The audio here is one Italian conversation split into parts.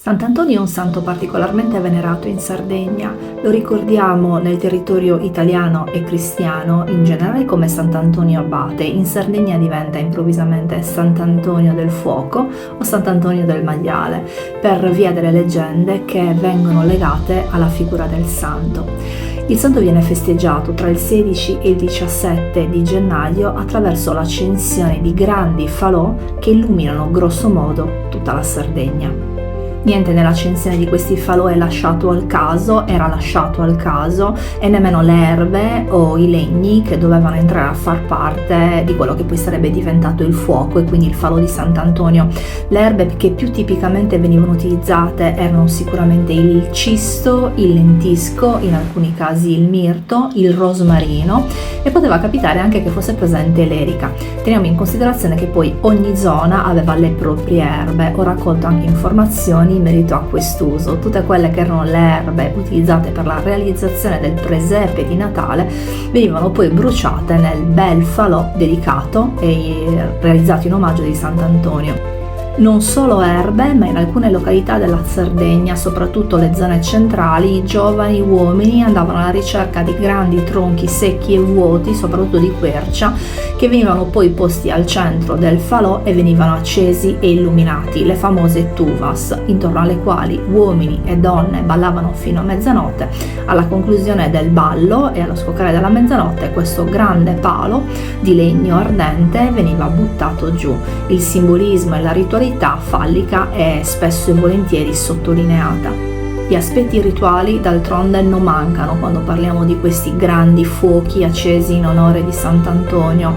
Sant'Antonio è un santo particolarmente venerato in Sardegna, lo ricordiamo nel territorio italiano e cristiano in generale come Sant'Antonio Abate, in Sardegna diventa improvvisamente Sant'Antonio del Fuoco o Sant'Antonio del Maiale, per via delle leggende che vengono legate alla figura del santo. Il santo viene festeggiato tra il 16 e il 17 di gennaio attraverso l'accensione di grandi falò che illuminano grosso modo tutta la Sardegna. Niente nell'accensione di questi falò è lasciato al caso, era lasciato al caso, e nemmeno le erbe o i legni che dovevano entrare a far parte di quello che poi sarebbe diventato il fuoco e quindi il falò di Sant'Antonio. Le erbe che più tipicamente venivano utilizzate erano sicuramente il cisto, il lentisco, in alcuni casi il mirto, il rosmarino, e poteva capitare anche che fosse presente l'erica. Teniamo in considerazione che poi ogni zona aveva le proprie erbe. Ho raccolto anche informazioni in merito a quest'uso. Tutte quelle che erano le erbe utilizzate per la realizzazione del presepe di Natale venivano poi bruciate nel bel falò dedicato e realizzato in omaggio di Sant'Antonio. Non solo erbe, ma in alcune località della Sardegna, soprattutto le zone centrali, i giovani uomini andavano alla ricerca di grandi tronchi secchi e vuoti, soprattutto di quercia, che venivano poi posti al centro del falò e venivano accesi e illuminati, le famose tuvas, intorno alle quali uomini e donne ballavano fino a mezzanotte. Alla conclusione del ballo e allo scoccare della mezzanotte questo grande palo di legno ardente veniva buttato giù. Il simbolismo e la ritualità fallica è spesso e volentieri sottolineata. Gli aspetti rituali d'altronde non mancano quando parliamo di questi grandi fuochi accesi in onore di Sant'Antonio.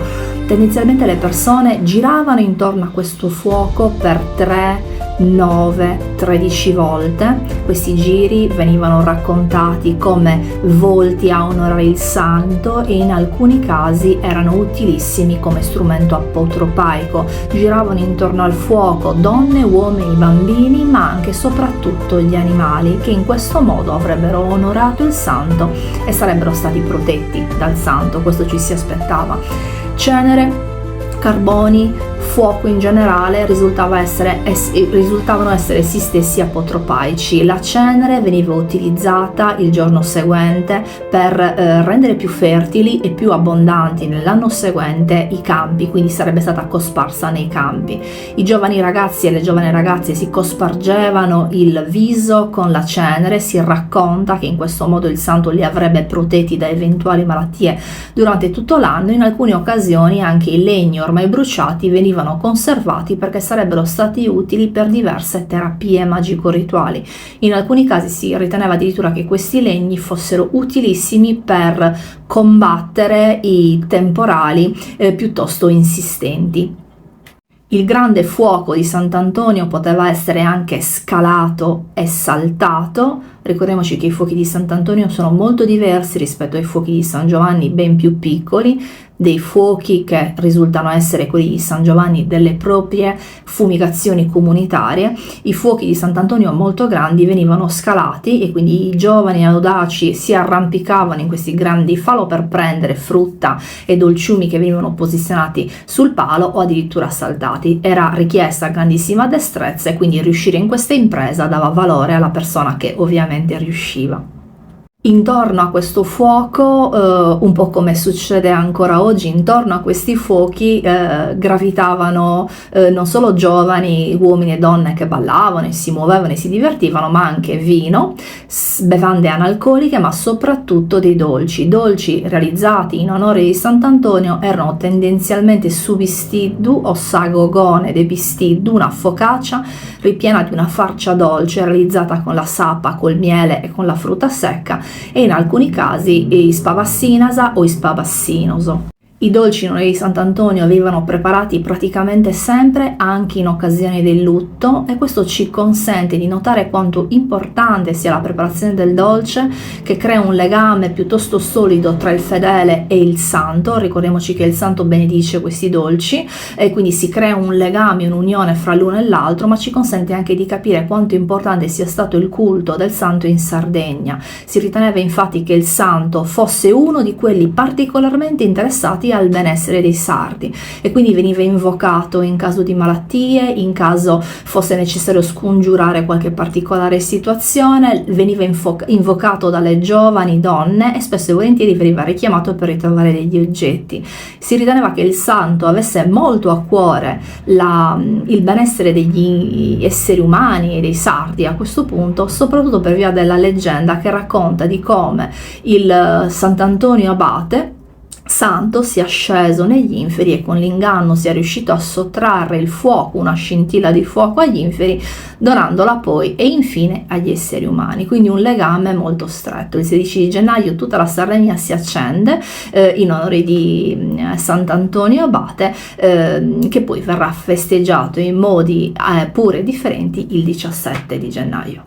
Tendenzialmente le persone giravano intorno a questo fuoco per 3, 9, 13 volte. Questi giri venivano raccontati come volti a onorare il santo e in alcuni casi erano utilissimi come strumento apotropaico. Giravano intorno al fuoco donne, uomini, bambini, ma anche e soprattutto gli animali, che in questo modo avrebbero onorato il santo e sarebbero stati protetti dal santo. Questo ci si aspettava. Cenere, carboni, fuoco in generale risultavano essere essi stessi apotropaici. La cenere veniva utilizzata il giorno seguente per rendere più fertili e più abbondanti nell'anno seguente i campi, quindi sarebbe stata cosparsa nei campi. I giovani ragazzi e le giovani ragazze si cospargevano il viso con la cenere. Si racconta che in questo modo il santo li avrebbe protetti da eventuali malattie durante tutto l'anno. In alcune occasioni anche i legni ormai bruciati venivano conservati perché sarebbero stati utili per diverse terapie magico-rituali. In alcuni casi si riteneva addirittura che questi legni fossero utilissimi per combattere i temporali piuttosto insistenti. Il grande fuoco di Sant'Antonio poteva essere anche scalato e saltato. Ricordiamoci che i fuochi di Sant'Antonio sono molto diversi rispetto ai fuochi di San Giovanni, ben più piccoli, dei fuochi che risultano essere quelli di San Giovanni delle proprie fumigazioni comunitarie. I fuochi di Sant'Antonio molto grandi venivano scalati e quindi i giovani audaci si arrampicavano in questi grandi falò per prendere frutta e dolciumi che venivano posizionati sul palo o addirittura saltati. Era richiesta grandissima destrezza e quindi riuscire in questa impresa dava valore alla persona che ovviamente riusciva. Intorno a questo fuoco, un po' come succede ancora oggi, intorno a questi fuochi gravitavano non solo giovani, uomini e donne che ballavano e si muovevano e si divertivano, ma anche vino, bevande analcoliche, ma soprattutto dei dolci realizzati in onore di Sant'Antonio. Erano tendenzialmente subistiddu o sagogone de pistiddu, una focaccia ripiena di una farcia dolce realizzata con la sapa, col miele e con la frutta secca, e in alcuni casi ispavassinasa o ispabassinoso. I dolci in onore di Sant'Antonio venivano preparati praticamente sempre, anche in occasione del lutto, e questo ci consente di notare quanto importante sia la preparazione del dolce, che crea un legame piuttosto solido tra il fedele e il santo. Ricordiamoci che il santo benedice questi dolci e quindi si crea un legame, un'unione fra l'uno e l'altro, ma ci consente anche di capire quanto importante sia stato il culto del santo in Sardegna. Si riteneva infatti che il santo fosse uno di quelli particolarmente interessati sia al benessere dei sardi, e quindi veniva invocato in caso di malattie, in caso fosse necessario scongiurare qualche particolare situazione, veniva invocato dalle giovani donne e spesso e volentieri veniva richiamato per ritrovare degli oggetti. Si riteneva che il santo avesse molto a cuore il benessere degli esseri umani e dei sardi a questo punto, soprattutto per via della leggenda che racconta di come il Sant'Antonio Abate santo sia sceso negli inferi e con l'inganno sia riuscito a sottrarre il fuoco, una scintilla di fuoco agli inferi, donandola poi e infine agli esseri umani. Quindi un legame molto stretto. Il 16 gennaio tutta la Sardegna si accende in onore di Sant'Antonio Abate, che poi verrà festeggiato in modi pure differenti il 17 di gennaio.